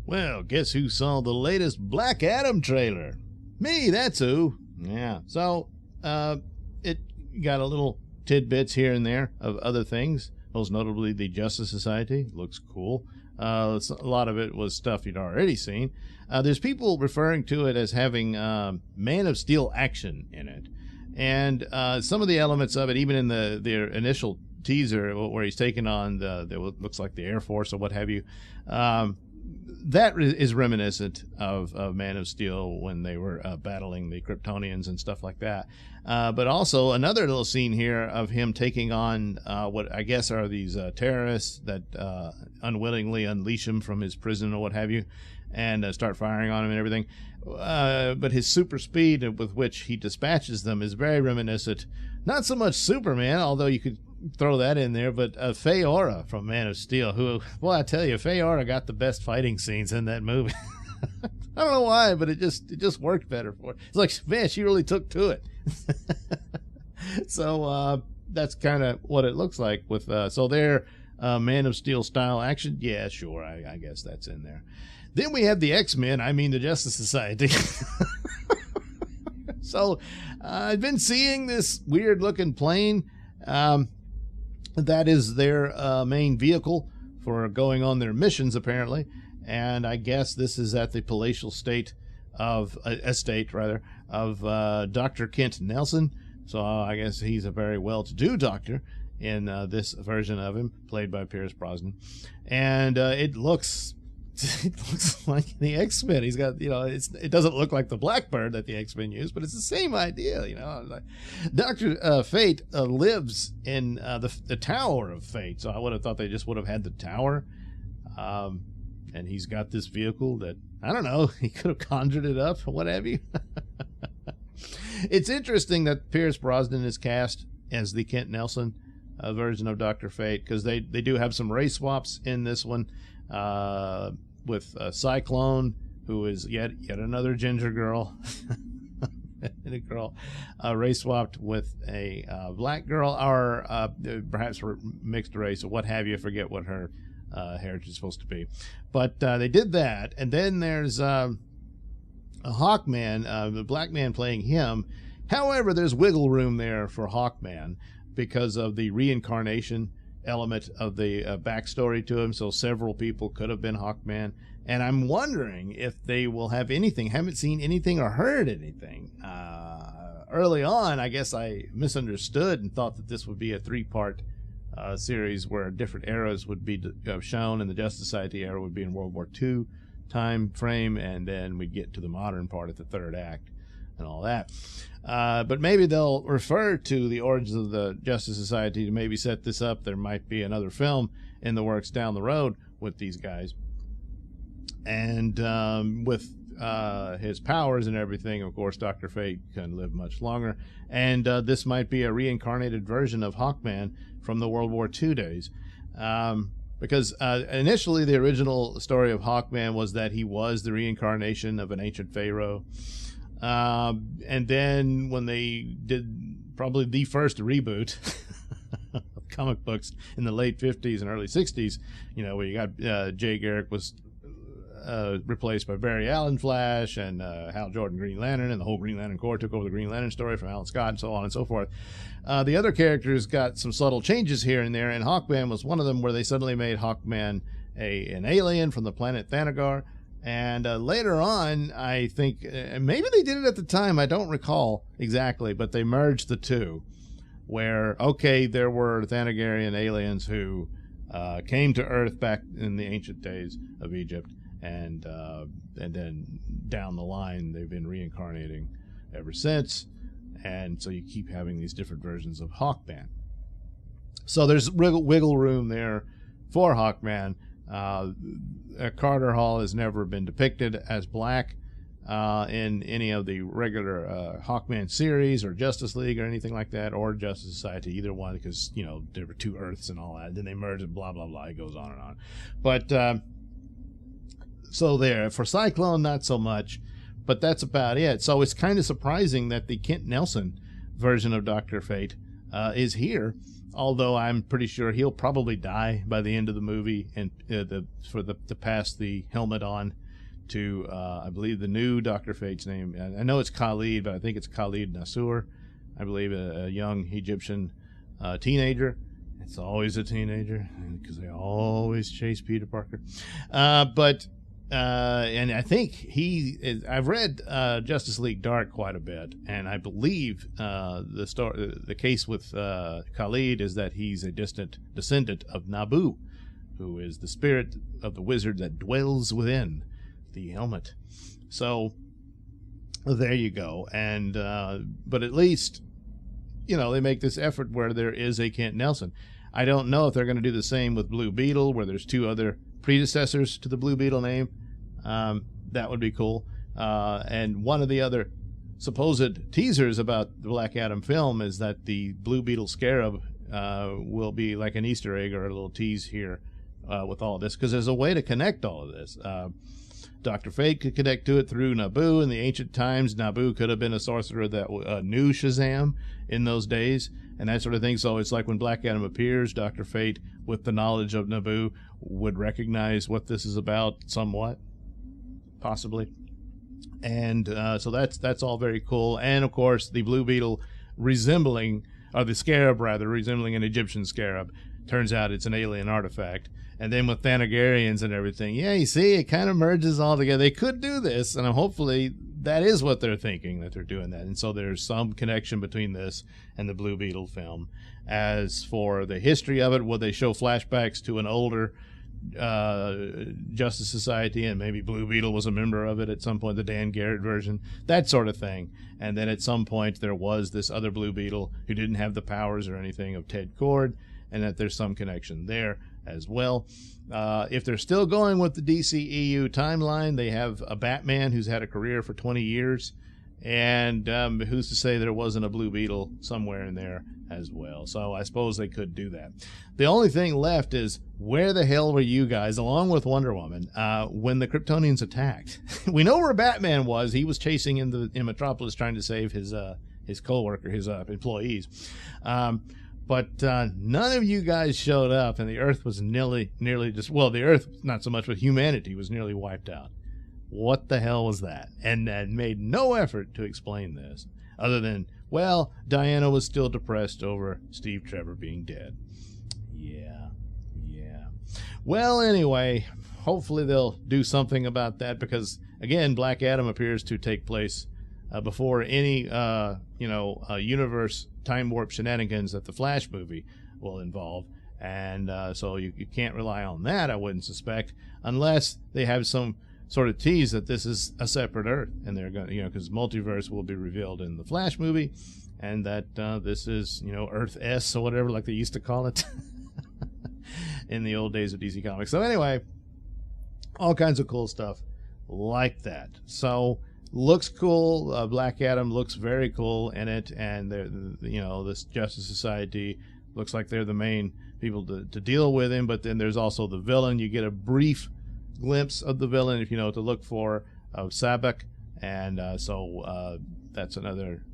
Well, guess who saw the latest Black Adam trailer? Me, that's who. Yeah, so it got a little tidbits here and there of other things, most notably the Justice Society. Looks cool. A lot of it was stuff you'd already seen. There's people referring to it as having Man of Steel action in it. And some of the elements of it, even in their initial teaser where he's taking on the looks like the Air Force or what have you, that is reminiscent of Man of Steel when they were battling the Kryptonians and stuff like that. But also another little scene here of him taking on what I guess are these terrorists that unwillingly unleash him from his prison or what have you, and start firing on him and everything. But his super speed with which he dispatches them is very reminiscent. Not so much Superman, although you could throw that in there, but Faye Aura from Man of Steel, who, well, I tell you, Faye Aura got the best fighting scenes in that movie. I don't know why, but it just worked better for her. It's like, man, she really took to it. So that's kind of what it looks like with so their Man of Steel style action. Yeah, sure, I guess that's in there. Then we have the X-Men, the Justice Society. So I've been seeing this weird looking plane. That is their main vehicle for going on their missions, apparently. And I guess this is at the palatial estate of Dr. Kent Nelson. So I guess he's a very well-to-do doctor in this version of him, played by Pierce Brosnan. And it looks like the X-Men. He's got, it doesn't look like the Blackbird that the X-Men use, but it's the same idea, Like Dr. Fate lives in the Tower of Fate, so I would have thought they just would have had the tower. And he's got this vehicle that, I don't know, he could have conjured it up or what have you. It's interesting that Pierce Brosnan is cast as the Kent Nelson version of Dr. Fate, because they do have some race swaps in this one. With Cyclone, who is yet another ginger girl, and a girl race swapped with a black girl, or perhaps mixed race or what have you. I forget what her heritage is supposed to be, but they did that. And then there's a Hawkman, the black man playing him. However, there's wiggle room there for Hawkman because of the reincarnation element of the backstory to him. So several people could have been Hawkman, and I'm wondering if they will have anything. Haven't seen anything or heard anything. Early on, I guess I misunderstood and thought that this would be a 3-part series where different eras would be shown, and the Justice Society era would be in World War II time frame, and then we'd get to the modern part at the 3rd act and all that. But maybe they'll refer to the origins of the Justice Society to maybe set this up. There might be another film in the works down the road with these guys. And with his powers and everything, of course, Dr. Fate can live much longer. And this might be a reincarnated version of Hawkman from the World War II days. Because initially the original story of Hawkman was that he was the reincarnation of an ancient pharaoh. And then when they did probably the first reboot of comic books in the late 50s and early 60s, where you got Jay Garrick was replaced by Barry Allen Flash, and Hal Jordan Green Lantern, and the whole Green Lantern Corps took over the Green Lantern story from Alan Scott, and so on and so forth. The other characters got some subtle changes here and there, and Hawkman was one of them, where they suddenly made Hawkman an alien from the planet Thanagar. And later on, I think, maybe they did it at the time, I don't recall exactly, but they merged the two, where, okay, there were Thanagarian aliens who came to Earth back in the ancient days of Egypt, and then down the line, they've been reincarnating ever since, and so you keep having these different versions of Hawkman. So there's wiggle room there for Hawkman. Carter Hall has never been depicted as black in any of the regular Hawkman series or Justice League or anything like that, or Justice Society, either one, because there were 2 Earths and all that. Then they merged and blah blah blah. It goes on and on. But so there for Cyclone, not so much, but that's about it. So it's kind of surprising that the Kent Nelson version of Dr. Fate is here. although I'm pretty sure he'll probably die by the end of the movie, and to pass the helmet on to I believe the new Dr. Fate's name. I know it's Khalid, but I think it's Khalid Nassour. I believe a young Egyptian teenager. It's always a teenager because they always chase Peter Parker. And I think I've read Justice League Dark quite a bit, and I believe the case with Khalid is that he's a distant descendant of Nabu, who is the spirit of the wizard that dwells within the helmet. So there you go. And but at least, they make this effort where there is a Kent Nelson. I don't know if they're going to do the same with Blue Beetle, where there's 2 other predecessors to the Blue Beetle name. That would be cool. And one of the other supposed teasers about the Black Adam film is that the Blue Beetle scarab will be like an Easter egg or a little tease here with all of this, because there's a way to connect all of this. Dr. Fate could connect to it through Nabu. In the ancient times, Nabu could have been a sorcerer that knew Shazam in those days, and that sort of thing. So it's like when Black Adam appears, Dr. Fate, with the knowledge of Nabu, would recognize what this is about somewhat, possibly. And so that's all very cool. And, of course, the Blue Beetle the scarab, rather, resembling an Egyptian scarab. Turns out it's an alien artifact. And then with Thanagarians and everything, you see, it kind of merges all together. They could do this, and hopefully that is what they're thinking, that they're doing that. And so there's some connection between this and the Blue Beetle film. As for the history of it, will they show flashbacks to an older Justice Society, and maybe Blue Beetle was a member of it at some point, the Dan Garrett version, that sort of thing. And then at some point there was this other Blue Beetle who didn't have the powers or anything of Ted Kord, and that there's some connection there as well. If they're still going with the DCEU timeline, they have a Batman who's had a career for 20 years, and who's to say there wasn't a Blue Beetle somewhere in there as well. So I suppose they could do that. The only thing left is, where the hell were you guys, along with Wonder Woman, when the Kryptonians attacked? We know where Batman was. He was chasing in Metropolis, trying to save his co-worker, his employees. But none of you guys showed up, and the Earth was nearly just, well, the Earth, not so much, but humanity was nearly wiped out. What the hell was that? And made no effort to explain this, other than, well, Diana was still depressed over Steve Trevor being dead. Yeah. Well, anyway, hopefully they'll do something about that, because, again, Black Adam appears to take place before any, universe time warp shenanigans that the Flash movie will involve. And so you can't rely on that, I wouldn't suspect, unless they have some sort of tease that this is a separate Earth, and they're going to, because multiverse will be revealed in the Flash movie, and that this is, Earth S or whatever, like they used to call it in the old days of DC Comics. So anyway, all kinds of cool stuff like that. So looks cool. Black Adam looks very cool in it, and this Justice Society looks like they're the main people to deal with him. But then there's also the villain. You get a brief glimpse of the villain, if you know what to look for, of Sabak, and so that's another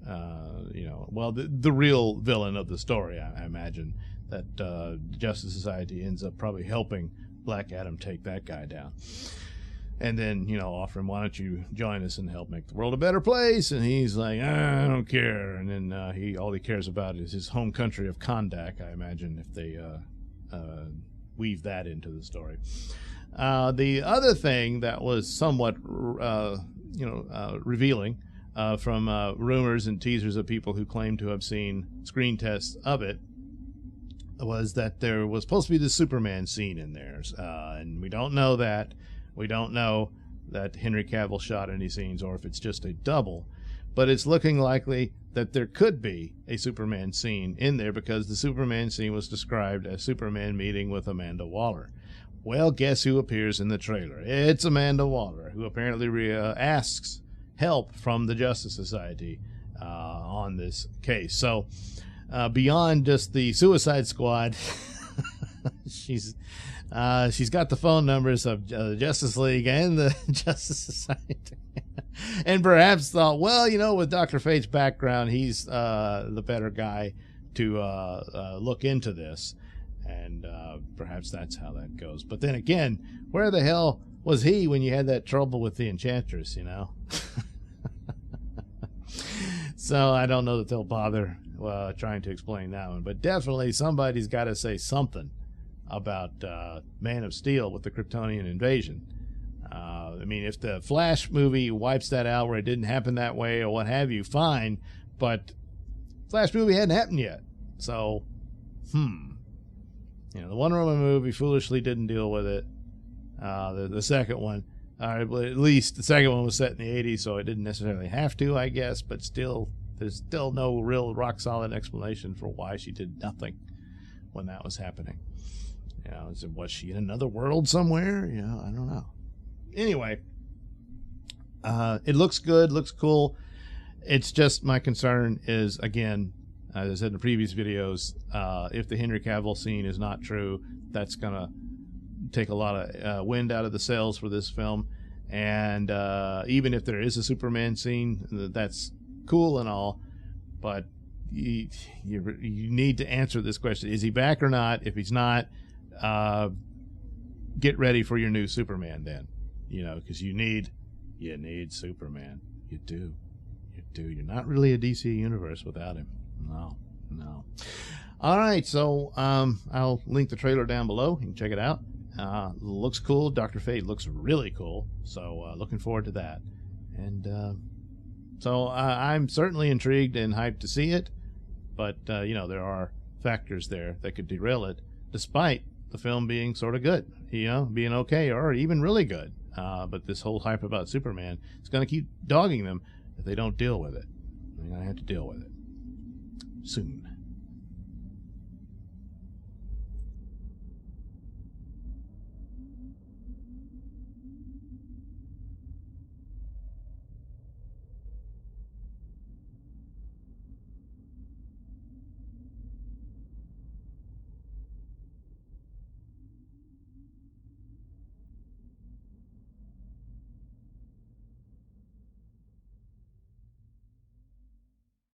the real villain of the story. I imagine that Justice Society ends up probably helping Black Adam take that guy down, and then offer him, why don't you join us and help make the world a better place? And he's like, I don't care. And then all he cares about is his home country of Kondak, I imagine, if they weave that into the story. The other thing that was somewhat revealing from rumors and teasers of people who claim to have seen screen tests of it was that there was supposed to be the Superman scene in there, and we don't know that. We don't know that Henry Cavill shot any scenes, or if it's just a double, but it's looking likely that there could be a Superman scene in there, because the Superman scene was described as Superman meeting with Amanda Waller. Well, guess who appears in the trailer? It's Amanda Waller, who apparently asks help from the Justice Society on this case. So beyond just the Suicide Squad, she's got the phone numbers of the Justice League and the Justice Society. And perhaps thought, well, with Dr. Fate's background, he's the better guy to look into this, and perhaps that's how that goes. But then again, where the hell was he when you had that trouble with the Enchantress, you know? So I don't know that they'll bother trying to explain that one, but definitely somebody's got to say something about Man of Steel with the Kryptonian invasion. I mean, if the Flash movie wipes that out where it didn't happen that way or what have you, fine, but Flash movie hadn't happened yet. So, you know, the Wonder Woman movie foolishly didn't deal with it. The second one, at least the second one was set in the 80s, so it didn't necessarily have to, I guess, but still, there's still no real rock-solid explanation for why she did nothing when that was happening. You know, was she in another world somewhere? You know, I don't know. Anyway, it looks good, looks cool. It's just my concern is, again, as I said in the previous videos, if the Henry Cavill scene is not true, that's going to take a lot of wind out of the sails for this film. And even if there is a Superman scene, that's cool and all, but you need to answer this question. Is he back or not? If he's not, get ready for your new Superman then. You know, because you need Superman. You do. You're not really a DC universe without him. No. All right, so I'll link the trailer down below. You can check it out. Looks cool. Dr. Fate looks really cool. So looking forward to that. And so I'm certainly intrigued and hyped to see it. But, you know, there are factors there that could derail it, despite the film being sort of good, you know, being okay or even really good. But this whole hype about Superman is going to keep dogging them if they don't deal with it. They're going to have to deal with it soon.